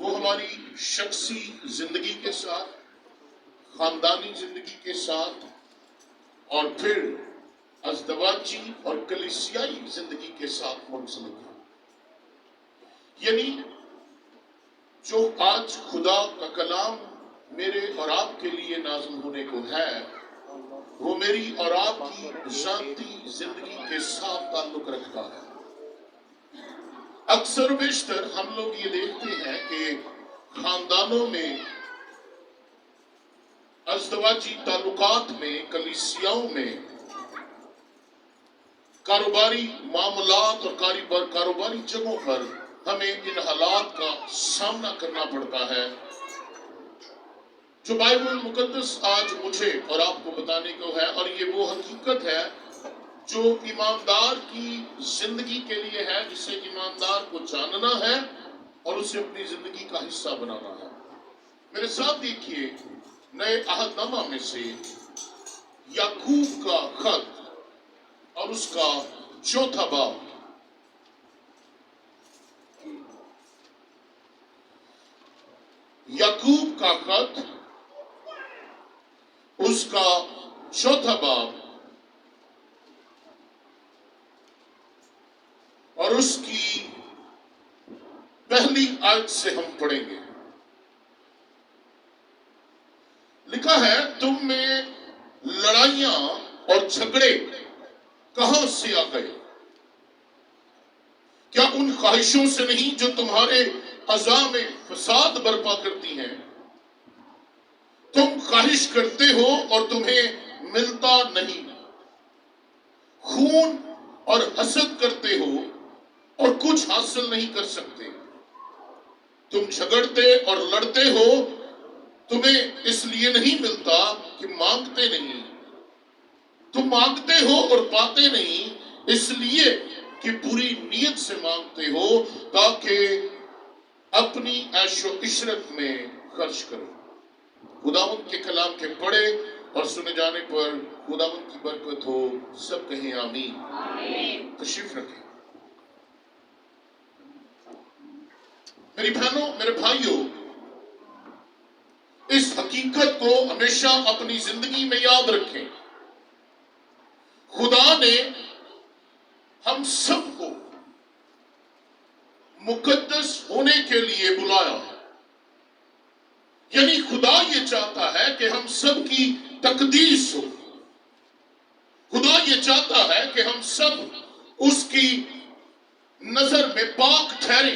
وہ ہماری شخصی زندگی کے ساتھ، خاندانی زندگی کے ساتھ، اور پھر ازدواجی اور کلیسیائی زندگی کے ساتھ منسلک ہے۔ یعنی جو آج خدا کا کلام میرے اور آپ کے لیے نازل ہونے کو ہے، وہ میری اور آپ کی ذاتی زندگی کے ساتھ تعلق رکھتا ہے۔ اکثر و بیشتر ہم لوگ یہ دیکھتے ہیں کہ خاندانوں میں، ازدواجی تعلقات میں، کلیسیاؤں میں، کاروباری معاملات اور کاروباری جگہوں پر ہمیں ان حالات کا سامنا کرنا پڑتا ہے جو بائبل المقدس آج مجھے اور آپ کو بتانے کو ہے، اور یہ وہ حقیقت ہے جو ایماندار کی زندگی کے لیے ہے، جسے ایماندار کو جاننا ہے اور اسے اپنی زندگی کا حصہ بنانا ہے۔ میرے ساتھ دیکھیے نئے عہد نامہ میں سے یعقوب کا خط اور اس کا 4 باب۔ یعقوب کا خط، اس کا 4 باب اور اس کی پہلی آیت سے ہم پڑھیں گے۔ لکھا ہے، تم میں لڑائیاں اور جھگڑے کہاں سے آ گئے؟ کیا ان خواہشوں سے نہیں جو تمہارے اعضاء میں فساد برپا کرتی ہیں؟ تم خواہش کرتے ہو اور تمہیں ملتا نہیں، خون اور حسد کرتے ہو اور کچھ حاصل نہیں کر سکتے۔ تم جھگڑتے اور لڑتے ہو، تمہیں اس لیے نہیں ملتا کہ مانگتے نہیں۔ تم مانگتے ہو اور پاتے نہیں، اس لیے کہ بری نیت سے مانگتے ہو تاکہ اپنی عیش و عشرت میں خرچ کرو۔ خداوند کے کلام کے پڑھے اور سنے جانے پر خداوند کی برکت ہو۔ سب کہیں آمین۔ آمین۔ تشریف رکھیں۔ میری بہنوں، میرے بھائیوں، اس حقیقت کو ہمیشہ اپنی زندگی میں یاد رکھیں۔ خدا نے ہم سب کو مقدس ہونے کے لیے بلایا ہے۔ یعنی خدا یہ چاہتا ہے کہ ہم سب کی تقدیس ہو۔ خدا یہ چاہتا ہے کہ ہم سب اس کی نظر میں پاک ٹھہریں۔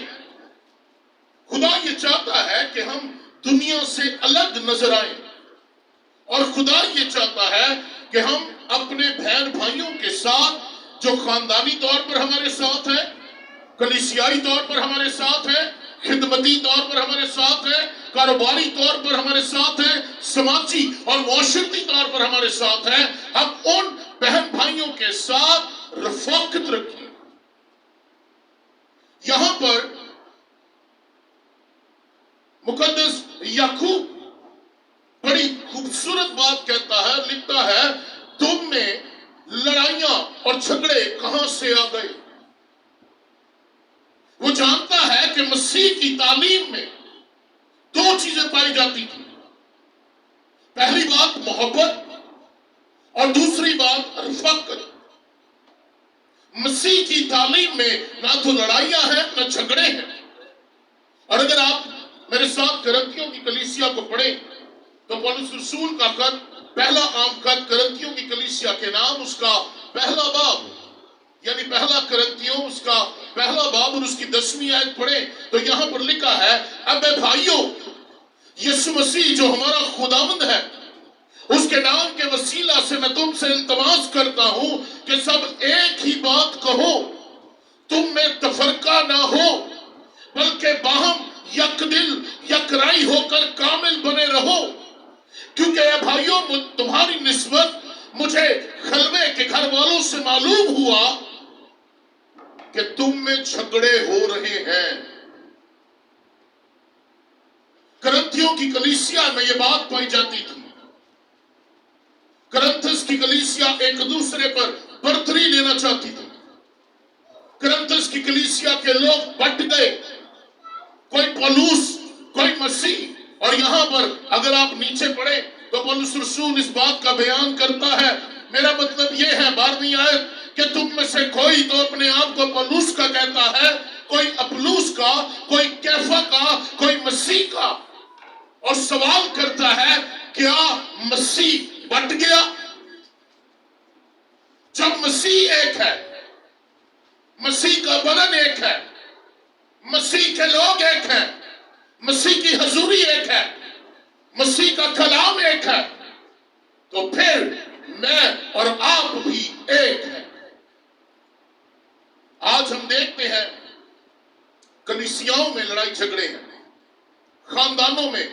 خدا یہ چاہتا ہے کہ ہم دنیا سے الگ نظر آئیں، اور خدا یہ چاہتا ہے کہ ہم اپنے بہن بھائیوں کے ساتھ جو خاندانی طور پر ہمارے ساتھ ہیں، کلیسیائی طور پر ہمارے ساتھ ہیں، خدمتی طور پر ہمارے ساتھ ہیں، کاروباری طور پر ہمارے ساتھ ہیں، سماجی اور معاشرتی طور پر ہمارے ساتھ ہیں، ہم ان بہن بھائیوں کے ساتھ رفاقت رکھیں۔ یہاں پر مقدس یعقوب بڑی خوبصورت بات کہتا ہے، لکھتا ہے، تم میں لڑائیاں اور جھگڑے کہاں سے آ گئے؟ وہ جانتا ہے کہ مسیح کی تعلیم میں 2 چیزیں پائی جاتی تھی۔ پہلی بات محبت اور دوسری بات رفاقت۔ مسیح کی تعلیم میں نہ تو لڑائیاں ہیں نہ جھگڑے ہیں۔ اور اگر آپ میرے ساتھ کرنتھیوں کی کلیسیا کو پڑھیں تو پولس رسول کا خط، پہلا عام خط کرنتھیوں کی کلیسیا کے نام، اس کا پہلا باب، یعنی پہلا کرنتھیوں اس کا پہلا باب اور اس کی 10ویں آیت پڑھیں تو یہاں پر لکھا ہے، اب اے بھائیوں، یسوع مسیح جو ہمارا خداوند ہے، اس کے نام کے وسیلہ سے میں تم سے التماس کرتا ہوں کہ سب ایک ہی بات کہو، تم میں تفرقہ نہ ہو، بلکہ باہم یک دل یک رائے ہو کر کامل بنے رہو، کیونکہ اے بھائیوں، تمہاری نسبت مجھے خلوے کے گھر والوں سے معلوم ہوا کہ تم میں جھگڑے ہو رہے ہیں۔ کرنتھیوں کی کلیسیا میں یہ بات پائی جاتی تھی۔ کرنتھس کی کلیسیا ایک دوسرے پر برتری لینا چاہتی تھی۔ کرنتھس کی کلیسیا کے لوگ بٹ گئے، کوئی پولوس کوئی مسیح. اور یہاں پر اگر آپ نیچے پڑھیں تو پولس رسول اس بات کا بیان کرتا ہے. میرا مطلب یہ ہے 12ویں آیت کہ تم میں سے کوئی تو اپنے آپ کو پولس کا کہتا ہے, کوئی اپلوس کا, کوئی کیفا کا, کوئی مسیح کا. اور سوال کرتا ہے کیا مسیح بٹ گیا؟ جب مسیح ایک ہے, مسیح کا بدن ایک ہے, مسیح کے لوگ ایک ہیں, مسیح کی حضوری ایک ہے, مسیح کا کلام ایک ہے, تو پھر میں اور آپ بھی ایک ہیں. آج ہم دیکھتے ہیں کلیسیاؤں میں لڑائی جھگڑے ہیں, خاندانوں میں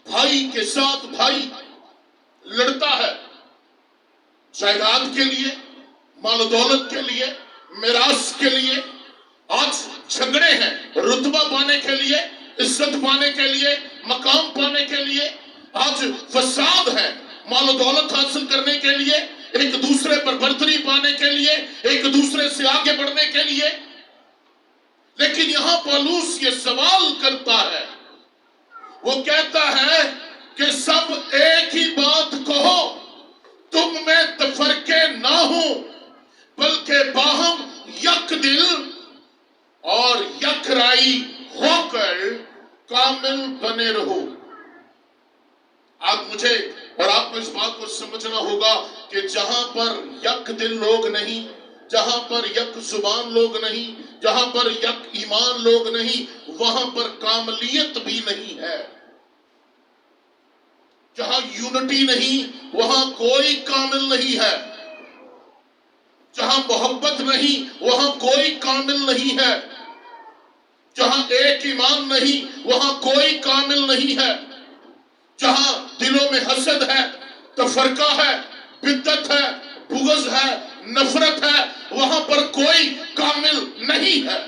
بھائی کے ساتھ بھائی لڑتا ہے جائیداد کے لیے, مال و دولت کے لیے, میراث کے لیے. آج جھگڑے ہیں رتبہ پانے کے لیے, عزت پانے کے لیے, مقام پانے کے لیے. آج فساد ہے مال و دولت حاصل کرنے کے لیے, ایک دوسرے پر برتری پانے کے لیے, ایک دوسرے سے آگے بڑھنے کے لیے. لیکن یہاں پولس یہ سوال کرتا ہے, وہ کہتا ہے کہ سب ایک ہی بات کہو, تم میں تفرقے نہ ہو بلکہ باہم یک دل اور یک رائی ہو کر کامل بنے رہو. آج مجھے اور آپ کو اس بات کو سمجھنا ہوگا کہ جہاں پر یک دل لوگ نہیں, جہاں پر یک زبان لوگ نہیں, جہاں پر یک ایمان لوگ نہیں, وہاں پر کاملیت بھی نہیں ہے. جہاں یونٹی نہیں وہاں کوئی کامل نہیں ہے. جہاں محبت نہیں وہاں کوئی کامل نہیں ہے. جہاں ایک ایمان نہیں وہاں کوئی کامل نہیں ہے. جہاں دلوں میں حسد ہے, تفرقہ ہے, بدعت ہے, بغض ہے, نفرت ہے, وہاں پر کوئی کامل نہیں ہے.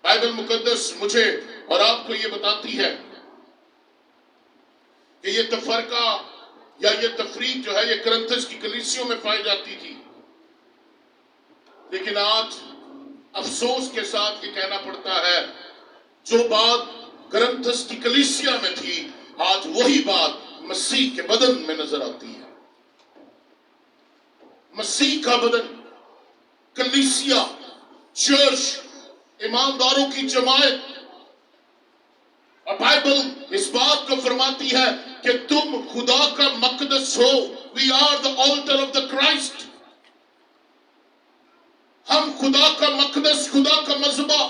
بائبل مقدس مجھے اور آپ کو یہ بتاتی ہے کہ یہ تفرقہ یا یہ تفریق جو ہے یہ کرنتھس کی کلیسیوں میں پائی جاتی تھی. لیکن آج افسوس کے ساتھ یہ کہنا پڑتا ہے, جو بات کرنتھس کی کلیسیا میں تھی آج وہی بات مسیح کے بدن میں نظر آتی ہے. مسیح کا بدن, کلیسیا, چرچ, ایمانداروں کی جماعت. اور بائبل اس بات کو فرماتی ہے کہ تم خدا کا مقدس ہو. We are the altar of the Christ. ہم خدا کا مقدس, خدا کا مذبح,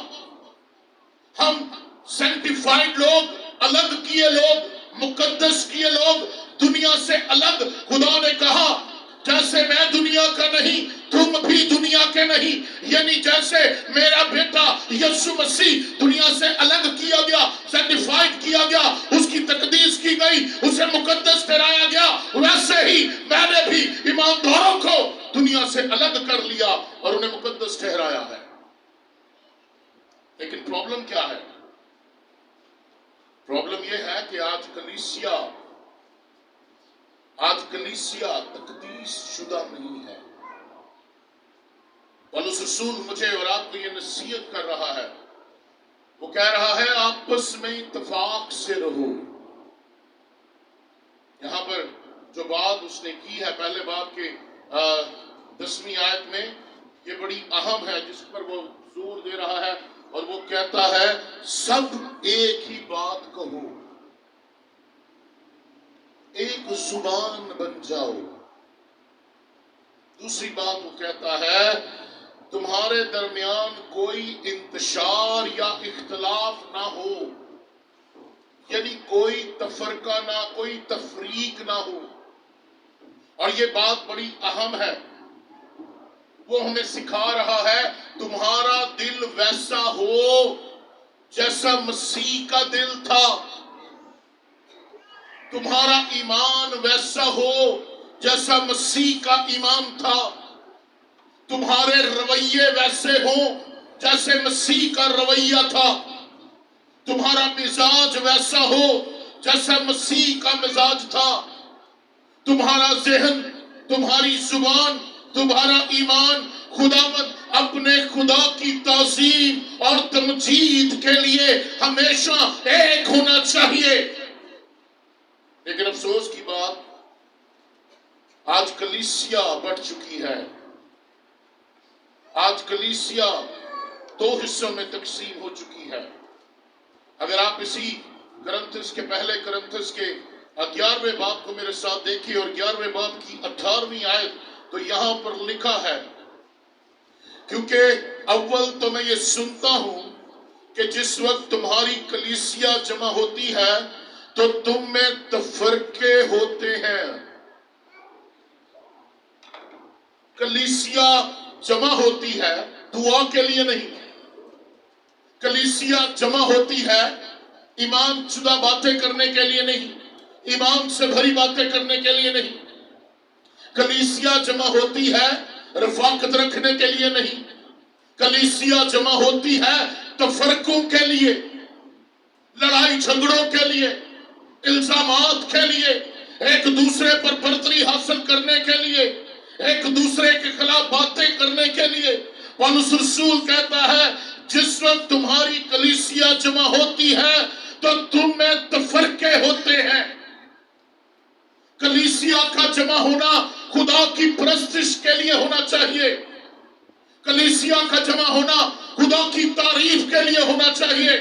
ہم سینٹیفائڈ لوگ, الگ کیے لوگ, مقدس کیے لوگ, دنیا سے الگ. خدا نے کہا جیسے میں دنیا کا نہیں تم بھی دنیا کے نہیں. یعنی جیسے میرا بیٹا یسوع مسیح دنیا سے الگ کیا گیا, سینٹیفائڈ کیا گیا, اس کی تقدیس کی گئی, اسے مقدس ٹھہرایا گیا, ویسے ہی میں نے بھی ایمانداروں کو دنیا سے الگ کر لیا اور انہیں مقدس ٹھہرایا ہے. لیکن پرابلم کیا ہے؟ پرابلم یہ ہے کہ آج کلیسیا تقدیس شدہ نہیں ہے. پولس رسول مجھے اور آپ کو یہ نصیحت کر رہا ہے. وہ کہہ رہا ہے آپس میں اتفاق سے رہو. یہاں پر جو بات اس نے کی ہے پہلے باب کے 10ویں آیت میں, یہ بڑی اہم ہے جس پر وہ زور دے رہا ہے, اور وہ کہتا ہے سب ایک ہی بات کہو, ایک زبان بن جاؤ. دوسری بات وہ کہتا ہے تمہارے درمیان کوئی انتشار یا اختلاف نہ ہو, یعنی کوئی تفرقہ نہ, کوئی تفریق نہ ہو. اور یہ بات بڑی اہم ہے. وہ ہمیں سکھا رہا ہے تمہارا دل ویسا ہو جیسا مسیح کا دل تھا. تمہارا ایمان ویسا ہو جیسا مسیح کا ایمان تھا. تمہارے رویے ویسے ہوں جیسے مسیح کا رویہ تھا. تمہارا مزاج ویسا ہو جیسا مسیح کا مزاج تھا. تمہارا ذہن, تمہاری زبان, تمہارا ایمان خداوند اپنے خدا کی تعظیم اور تمجید کے لیے ہمیشہ ایک ہونا چاہیے. لیکن افسوس کی بات، آج کلیسیا بٹ چکی ہے. آج کلیسیا دو حصوں میں تقسیم ہو چکی ہے. اگر آپ اسی کرنتھس کے پہلے کرنتھس کے 11ویں باب کو میرے ساتھ دیکھیں اور 11ویں باب کی 18ویں آیت، تو یہاں پر لکھا ہے، کیونکہ اول تو میں یہ سنتا ہوں کہ جس وقت تمہاری کلیسیا جمع ہوتی ہے تو تم میں تفرقے ہوتے ہیں. کلیسیا جمع ہوتی ہے دعا کے لیے نہیں. کلیسیا جمع ہوتی ہے ایمان شدہ باتیں کرنے کے لیے نہیں، ایمان سے بھری باتیں کرنے کے لیے نہیں. کلیسیا جمع ہوتی ہے رفاقت رکھنے کے لیے نہیں. کلیسیا جمع ہوتی ہے تفرقوں کے لیے، لڑائی جھگڑوں کے لیے، الزامات کے لیے، ایک دوسرے پر برتری حاصل کرنے کے لیے، ایک دوسرے کے خلاف باتیں کرنے کے لیے. پولس رسول کہتا ہے جس وقت تمہاری کلیسیا جمع ہوتی ہے تو تم میں تفرقے ہوتے ہیں. کلیسیا کا جمع ہونا خدا کی پرستش کے لیے ہونا چاہیے. کلیسیا کا جمع ہونا خدا کی تعریف کے لیے ہونا چاہیے.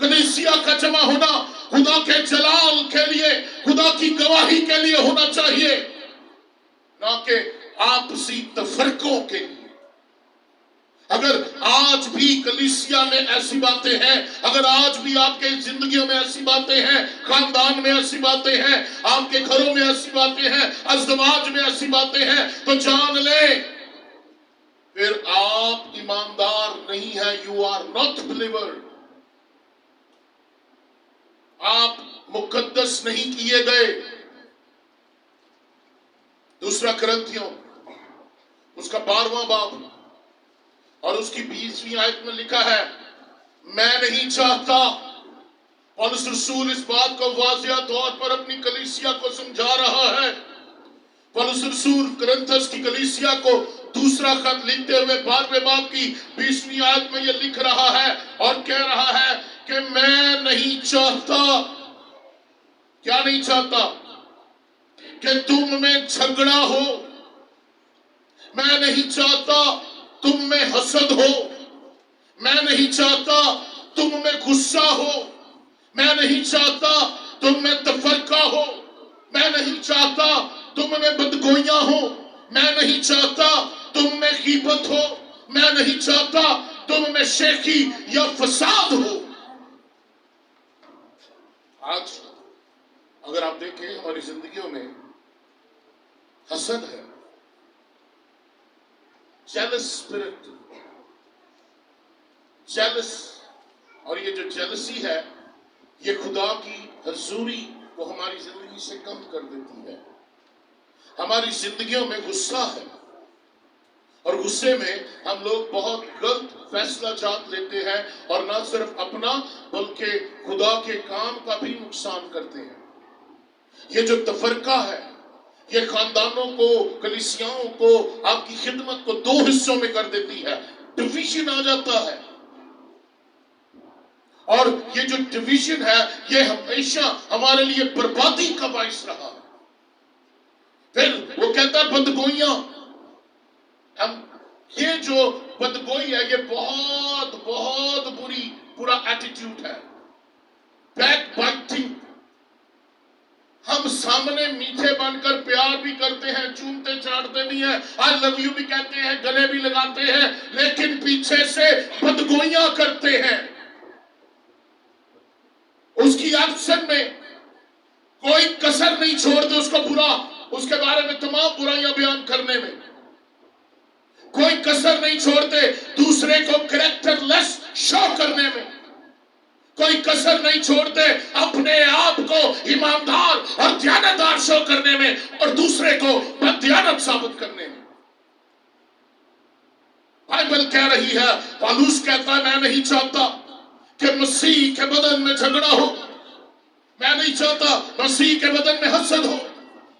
کلیسیا کا جمع ہونا خدا کے جلال کے لیے، خدا کی گواہی کے لیے ہونا چاہیے، نہ کہ آپسی تفرقوں کے لیے. اگر آج بھی کلیسیا میں ایسی باتیں ہیں، اگر آج بھی آپ کے زندگیوں میں ایسی باتیں ہیں، خاندان میں ایسی باتیں ہیں، آپ کے گھروں میں ایسی باتیں ہیں، ازدواج میں ایسی باتیں ہیں، تو جان لیں پھر آپ ایماندار نہیں ہیں. You are not believer. آپ مقدس نہیں کیے گئے. دوسرا کرنتھیوں اس کا 12واں باب اور اس کی 20ویں آیت میں لکھا ہے، میں نہیں چاہتا. پولس رسول اس بات کو واضح طور پر اپنی کلیسیا کو سمجھا رہا ہے. پولس رسول کرنتھس کی کلیسیا کو دوسرا خط لکھتے ہوئے 12ویں باب کی 20ویں آیت میں یہ لکھ رہا ہے اور کہہ رہا ہے کہ میں نہیں چاہتا. کیا نہیں چاہتا؟ کہ تم میں جھگڑا ہو. میں نہیں چاہتا تم میں حسد ہو. میں نہیں چاہتا تم میں غصہ ہو. میں نہیں چاہتا تم میں تفرقہ ہو. میں نہیں چاہتا تم میں بدگوئیاں ہو. میں نہیں چاہتا تم میں غیبت ہو. میں نہیں چاہتا تم میں شیخی یا فساد ہو. آج اگر آپ دیکھیں ہماری زندگیوں میں حسد ہے، جیلس اسپرٹ، جیلس، اور یہ جو جیلسی ہے یہ خدا کی حضوری کو ہماری زندگی سے کم کر دیتی ہے. ہماری زندگیوں میں غصہ ہے اور غصے میں ہم لوگ بہت غلط فیصلہ جات لیتے ہیں اور نہ صرف اپنا بلکہ خدا کے کام کا بھی نقصان کرتے ہیں. یہ جو تفرقہ ہے یہ خاندانوں کو، کلیسیاؤں کو، آپ کی خدمت کو دو حصوں میں کر دیتی ہے. ڈویژن آ جاتا ہے اور یہ جو ڈویژن ہے یہ ہمیشہ ہمارے لیے بربادی کا باعث رہا. پھر وہ کہتا ہے بدگوئیاں. یہ جو بدگوئی ہے یہ بہت بہت برا ایٹیٹیوڈ ہے. Back biting. ہم سامنے میٹھے بن کر پیار بھی کرتے ہیں، چومتے چاٹتے بھی ہیں، آئی لو یو بھی کہتے ہیں، گلے بھی لگاتے ہیں، لیکن پیچھے سے بدگوئیاں کرتے ہیں. اس کی ایبسنٹ میں کوئی کسر نہیں چھوڑتے اس کو برا، اس کے بارے میں تمام برائیاں بیان کرنے میں کوئی کسر نہیں چھوڑتے. دوسرے کو کریکٹر لیس شو کرنے میں کوئی کسر نہیں چھوڑتے. اپنے آپ کو ایماندار اور دیانتدار شو کرنے میں اور دوسرے کو بددیانت ثابت کرنے میں. بائبل کہہ رہی ہے، پالوس کہتا ہے میں نہیں چاہتا کہ مسیح کے بدن میں جھگڑا ہو. میں نہیں چاہتا مسیح کے بدن میں حسد ہو،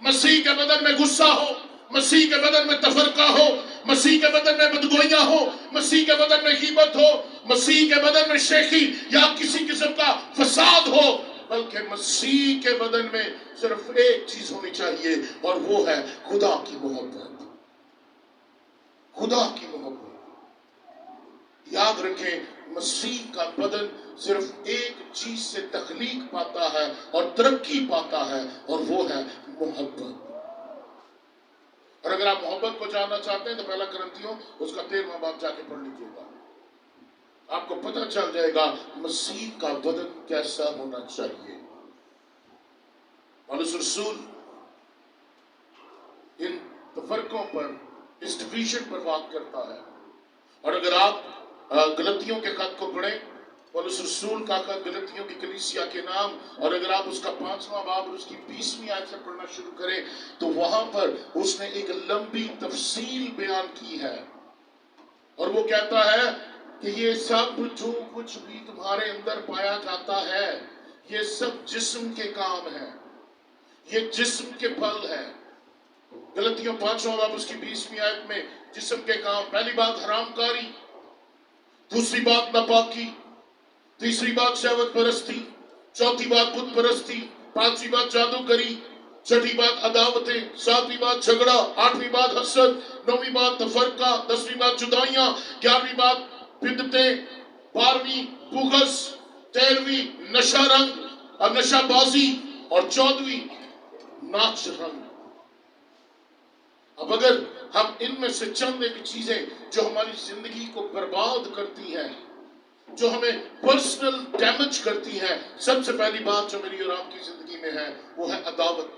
مسیح کے بدن میں غصہ ہو، مسیح کے بدن میں تفرقہ ہو. مسیح کے بدن میں بدگوئیاں ہو، مسیح کے بدن میں غیبت ہو، مسیح کے بدن میں شیخی یا کسی قسم کا فساد ہو، بلکہ مسیح کے بدن میں صرف ایک چیز ہونی چاہیے، اور وہ ہے خدا کی محبت۔ خدا کی محبت۔ یاد رکھیں، مسیح کا بدن صرف ایک چیز سے تخلیق پاتا ہے اور ترقی پاتا ہے، اور وہ ہے محبت۔ اور اگر آپ محبت کو جاننا چاہتے ہیں تو پہلا کرنتھیوں اس کا 13واں باب جا کے پڑھ لیجیے گا، آپ کو پتہ چل جائے گا مسیح کا بدن کیسا ہونا چاہیے۔ پولس رسول ان تفرقوں پر، اس ڈویژن پر بات کرتا ہے۔ اور اگر آپ گلتیوں کے خط کو پڑھیں، پولس رسول کا خط گلتیوں کی کلیسیا کے نام، اور اگر آپ اس کا 5واں باب اور اس کی 20ویں آیت سے پڑھنا شروع کریں تو وہاں پر اس نے ایک لمبی تفصیل بیان کی ہے، اور وہ کہتا ہے کہ یہ سب جو کچھ بھی تمہارے اندر پایا جاتا ہے یہ سب جسم کے کام ہیں، یہ جسم کے پھل ہیں۔ غلطیوں 5واں باب اس کی 20ویں آیت میں جسم کے کام، پہلی بات حرام کاری، دوسری بات ناپاکی، تیسری بات شہوت پرستی، چوتھی بات بت پرستی، پانچویں بات جادوگری، چھٹی بات عداوتیں، ساتویں بات جھگڑا، آٹھویں بات حسد، نویں بات تفرقہ، 10ویں بات جدائیاں، 11ویں بات بدعتیں، 12ویں بغض، 13ویں نشہ رنگ اور نشہ بازی، اور 14ویں ناچ رنگ۔ اب اگر ہم ان میں سے چند ایک چیزیں جو ہماری زندگی کو برباد کرتی ہیں، جو ہمیں پرسنل ڈیمیج کرتی ہیں، سب سے پہلی بات جو میری اور آپ کی زندگی میں ہے وہ ہے عداوت۔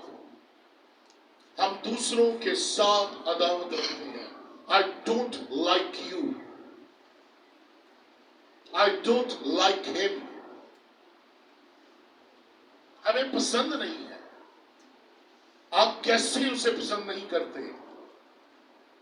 ہم دوسروں کے ساتھ عداوت رکھتے ہیں۔ I don't like you. I don't like him. ہمیں پسند نہیں ہے۔ آپ کیسے اسے پسند نہیں کرتے؟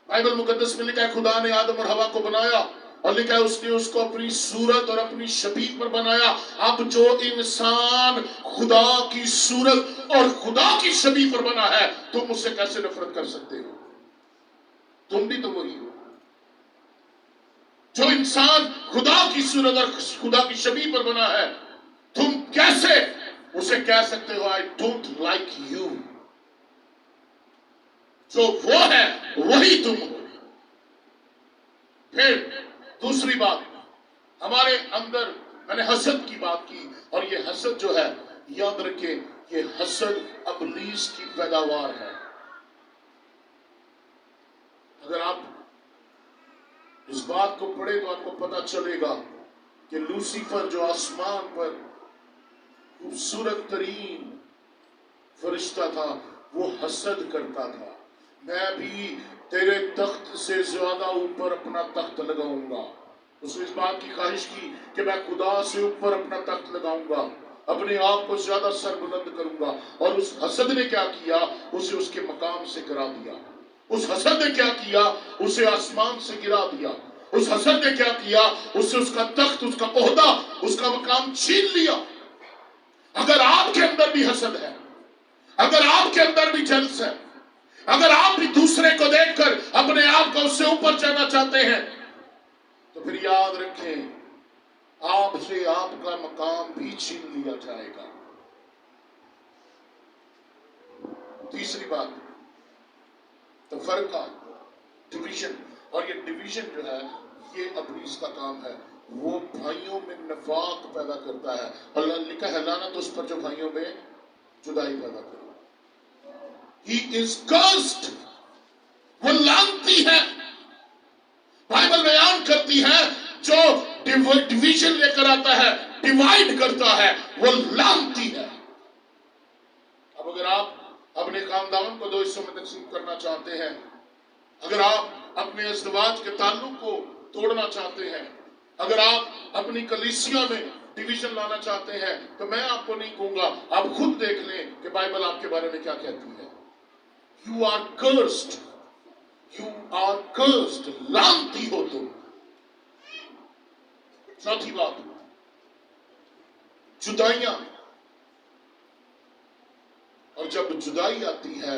بائبل مقدس میں لکھا ہے خدا نے آدم اور حوا کو بنایا، اور لکھا ہے اس نے اس کو اپنی صورت اور اپنی شبیہ پر بنایا۔ اب جو انسان خدا کی صورت اور خدا کی شبیہ پر بنا ہے، تم اس سے کیسے نفرت کر سکتے ہو؟ تم بھی تو وہی ہو۔ جو انسان خدا کی صورت اور خدا کی شبیہ پر بنا ہے، تم کیسے اسے کہہ سکتے ہو I don't like you؟ جو وہ ہے وہی تم ہو۔ پھر دوسری بات، ہمارے اندر میں نے حسد کی بات کی، اور یہ حسد جو ہے، یاد رکھیں یہ حسد ابلیس کی پیداوار ہے۔ اگر آپ اس بات کو پڑھیں تو آپ کو پتہ چلے گا کہ لوسیفر جو آسمان پر خوبصورت ترین فرشتہ تھا، وہ حسد کرتا تھا۔ میں بھی تیرے تخت سے زیادہ اوپر اپنا تخت لگاؤں گا۔ اس نے اس بات کی خواہش کی کہ میں خدا سے اوپر اپنا تخت لگاؤں گا، اپنے آپ کو زیادہ سربلند کروں گا۔ اور اس حسد نے کیا کیا؟ اسے اس کے مقام سے گرا دیا۔ اس حسد نے کیا کیا؟ اسے آسمان سے گرا دیا۔ اس حسد نے کیا کیا؟ اسے اس کا تخت، اس کا عہدہ، اس کا مقام چھین لیا۔ اگر آپ کے اندر بھی حسد ہے، اگر آپ کے اندر بھی جلس ہے، اگر آپ بھی دوسرے کو دیکھ کر اپنے آپ کو اس سے اوپر جانا چاہتے ہیں، تو پھر یاد رکھیں آپ سے آپ کا مقام بھی چھین لیا جائے گا۔ تیسری بات، تفرقہ، ڈویژن، اور یہ ڈویژن جو ہے یہ ابلیس کا کام ہے۔ وہ بھائیوں میں نفاق پیدا کرتا ہے۔ اللہ نے لکھا ہے لعنت اس پر جو بھائیوں میں جدائی پیدا کرے۔ He is cursed. وہ لعنتی ہے۔ بائبل بیان کرتی ہے جو ڈویژن لے کر آتا ہے، ڈیوائیڈ کرتا ہے، وہ لعنتی ہے۔ اب اگر آپ اپنے خاندان کو دو حصوں میں تقسیم کرنا چاہتے ہیں، اگر آپ اپنے ازدواج کے تعلق کو توڑنا چاہتے ہیں، اگر آپ اپنی کلیسیا میں ڈویژن لانا چاہتے ہیں، تو میں آپ کو نہیں کہوں گا، آپ خود دیکھ لیں کہ بائبل آپ کے بارے میں کیا کہتی ہے۔ You are cursed. You are cursed. لعنتی ہو تم۔ چوتھی بات، جدائیاں۔ اور جب جدائی آتی ہے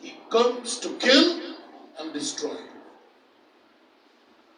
He comes to kill and destroy.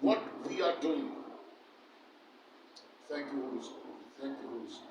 what we are doing. Thank you Holy Spirit. Thank you Holy Spirit.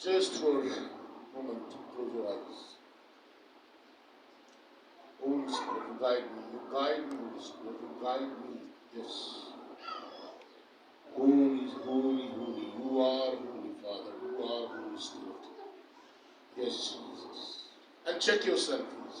Just for a moment, close your eyes. Holy Spirit, you guide me. You guide me, Holy Spirit. You guide me. Yes. Holy, holy, holy. You are holy, Father. You are Holy Spirit. Yes, Jesus. And check yourself, please.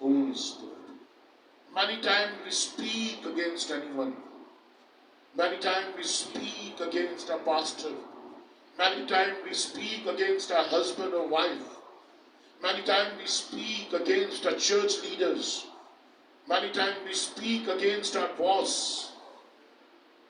Holy Spirit. Many times we speak against anyone. Many times we speak against a pastor. Many times we speak against a husband or wife. Many times we speak against our church leaders. Many times we speak against our boss.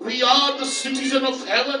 We are the citizen of heaven.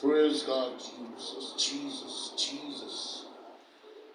Praise God, Jesus, Jesus, Jesus.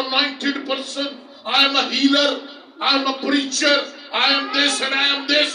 anointed person, I am a healer, I am a preacher, I am this and I am this।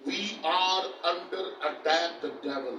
We are under attack the devil।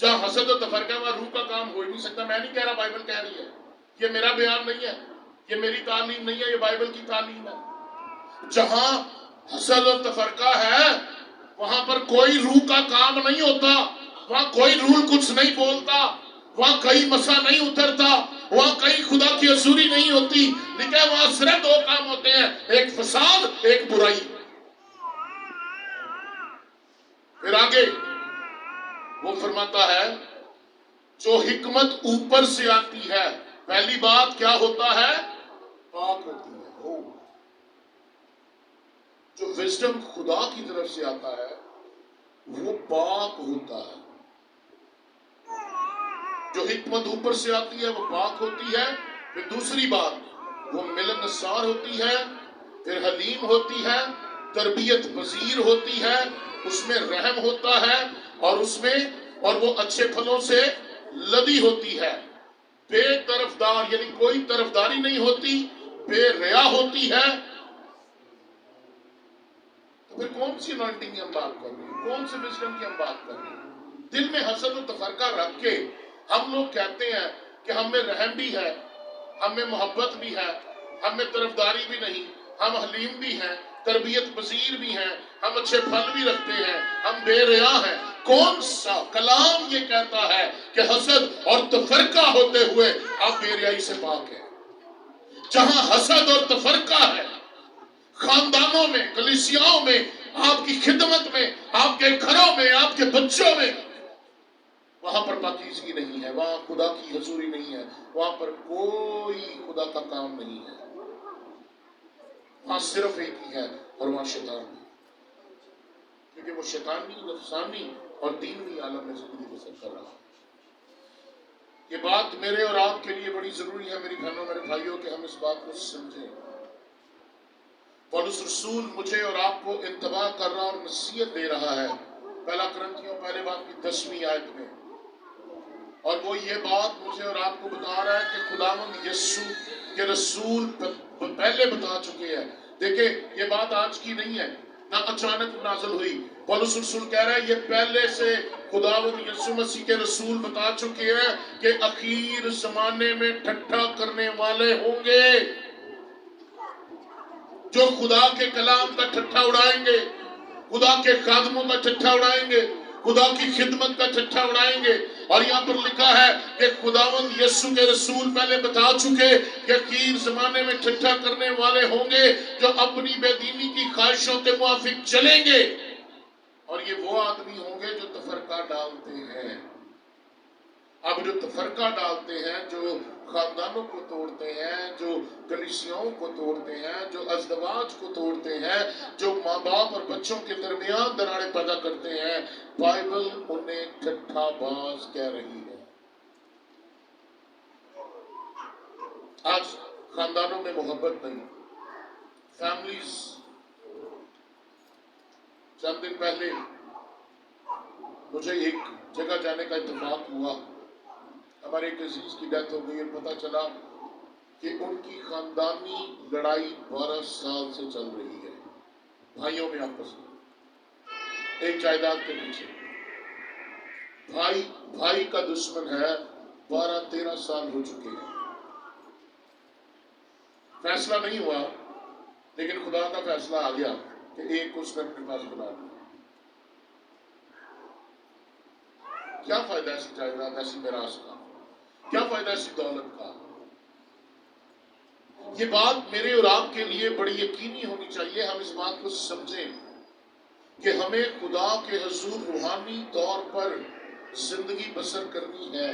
جہاں حسد و تفرقہ وہاں روح کا کام ہو ہی نہیں سکتا. میں نہیں کہہ رہا، بائبل کہہ رہی ہے. یہ میرا بیان نہیں ہے، یہ میری تعلیم نہیں ہے، یہ بائبل کی تعلیم ہے. جہاں حسد و تفرقہ ہے وہاں پر کوئی روح کا کام نہیں ہوتا، وہاں کوئی رول کچھ نہیں بولتا، وہاں کئی مسا نہیں اترتا، وہاں کئی خدا کی حضوری نہیں ہوتی. لیکن وہاں صرف دو کام ہوتے ہیں، ایک فساد، ایک برائی. پھر آگے وہ فرماتا ہے جو حکمت اوپر سے آتی ہے، پہلی بات کیا ہوتا ہے؟ پاک ہوتی ہے. جو وزڈم خدا کی طرف سے آتا ہے وہ پاک ہوتا ہے. جو حکمت اوپر سے آتی ہے وہ پاک ہوتی ہے. پھر دوسری بات وہ ملنسار ہوتی ہے، پھر حلیم ہوتی ہے، تربیت پذیر ہوتی ہے، اس میں رحم ہوتا ہے، اور وہ اچھے پھلوں سے لدی ہوتی ہے. بے طرفدار یعنی کوئی طرفداری نہیں ہوتی، بے ریا ہوتی ہے. پھر کون سی انوائنٹنگ کی ہم بات کر رہے ہیں؟ کون سے وزڈم کی ہم بات کر رہے ہیں؟ دل میں حسد و تفرقہ رکھ کے ہم لوگ کہتے ہیں کہ ہم میں رحم بھی ہے، ہم میں محبت بھی ہے، ہم میں طرفداری بھی نہیں، ہم حلیم بھی ہیں، تربیت پذیر بھی ہیں، ہم اچھے پھل بھی رکھتے ہیں، ہم بے ریا ہیں. کون سا کلام یہ کہتا ہے کہ حسد اور تفرقہ ہوتے ہوئے آپ بے ریائی سے پاک ہیں؟ جہاں حسد اور تفرقہ ہے خاندانوں میں، کلیسیاؤں میں، آپ کی خدمت میں، آپ کے گھروں میں، آپ کے بچوں میں، وہاں پر پاکیزگی نہیں ہے، وہاں خدا کی حضوری نہیں ہے، وہاں پر کوئی خدا کا کام نہیں ہے. وہاں صرف ایک ہی ہے اور وہاں شیطان ہے، کیونکہ وہ شیطانی، نفسانی اور دینی عالم میں زندگی بسر کر رہا ہے. یہ بات میرے اور آپ کے لیے بڑی ضروری ہے میری بہنوں، میرے بھائیوں، کہ ہم اس بات کو سمجھیں. پولس رسول مجھے اور آپ کو انتباہ کر رہا اور نصیحت دے رہا ہے پہلا کرنتھیوں پہلے باب کی 10ویں آیت میں، اور وہ یہ بات مجھے اور آپ کو بتا رہا ہے کہ خداوند یسوع کے رسول پہلے بتا چکے ہیں. دیکھیں یہ بات آج کی نہیں ہے، نہ اچانک نازل ہوئی. پولس رسول کہہ رہا ہے یہ پہلے سے خداوند یسوع مسیح کے رسول بتا چکے ہیں کہ اخیر زمانے میں ٹھٹھا کرنے والے ہوں گے جو خدا کے کلام کا ٹھٹھا اڑائیں گے، خدا کے خادموں کا ٹھٹھا اڑائیں گے، خدا کی خدمت کا ٹھٹھا اڑائیں گے. اور یہاں پر لکھا ہے کہ خداوند یسوع کے رسول پہلے بتا چکے کہ اخیر زمانے میں ٹھٹھا کرنے والے ہوں گے جو اپنی بے دینی کی خواہشوں کے موافق چلیں گے. اور یہ وہ آدمی ہوں گے جو تفرقہ ڈالتے ہیں. اب جو تفرقہ ڈالتے ہیں، جو خاندانوں کو توڑتے ہیں، جو کلیسیاؤں کو توڑتے ہیں، جو ازدواج کو توڑتے ہیں، جو ماں باپ اور بچوں کے درمیان دراڑیں پیدا کرتے ہیں، بائبل انہیں ٹھٹھا باز کہہ رہی ہے. آج خاندانوں میں محبت نہیں، فیملیز. چند دن پہلے مجھے ایک جگہ جانے کا اتفاق ہوا، ہمارے ایک عزیز کی ڈیتھ ہو گئی اور پتہ چلا کہ ان کی خاندانی لڑائی 12 سال سے چل رہی ہے بھائیوں میں آپس میں، ایک جائیداد کے پیچھے. بھائی کا دشمن ہے، 12-13 سال ہو چکے ہیں. فیصلہ نہیں ہوا لیکن خدا کا فیصلہ آ گیا کہ ایک کو اس نے اپنے پاس بنا لیا. کیا فائدہ ایسی جائیداد، ایسی میراث کا؟ کیا فائدہ ایسی دولت کا؟ یہ بات میرے اور آپ کے لیے بڑی یقینی ہونی چاہیے. ہم اس بات کو سمجھیں کہ ہمیں خدا کے حضور روحانی طور پر زندگی بسر کرنی ہے.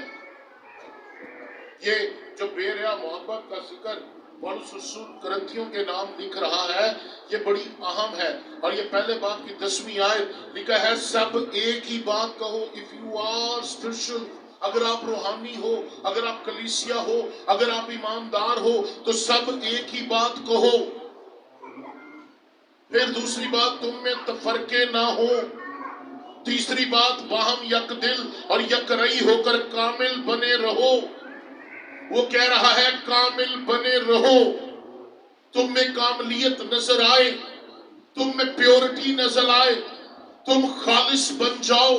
یہ جو بے ریا محبت کا ذکر پولس رسول کرنتھیوں کے نام لکھ رہا ہے یہ بڑی اہم ہے. اور یہ پہلے باب کی 10ویں آیت لکھا ہے سب ایک ہی بات کہو. if you are spiritual، اگر آپ روحانی ہو، اگر آپ کلیسیا ہو، اگر آپ ایماندار ہو تو سب ایک ہی بات کہو. پھر دوسری بات تم میں تفرقے نہ ہو. تیسری بات باہم یک دل اور یک رئی ہو کر کامل بنے رہو. وہ کہہ رہا ہے کامل بنے رہو. تم میں کاملیت نظر آئے، تم میں پیورٹی نظر آئے، تم خالص بن جاؤ.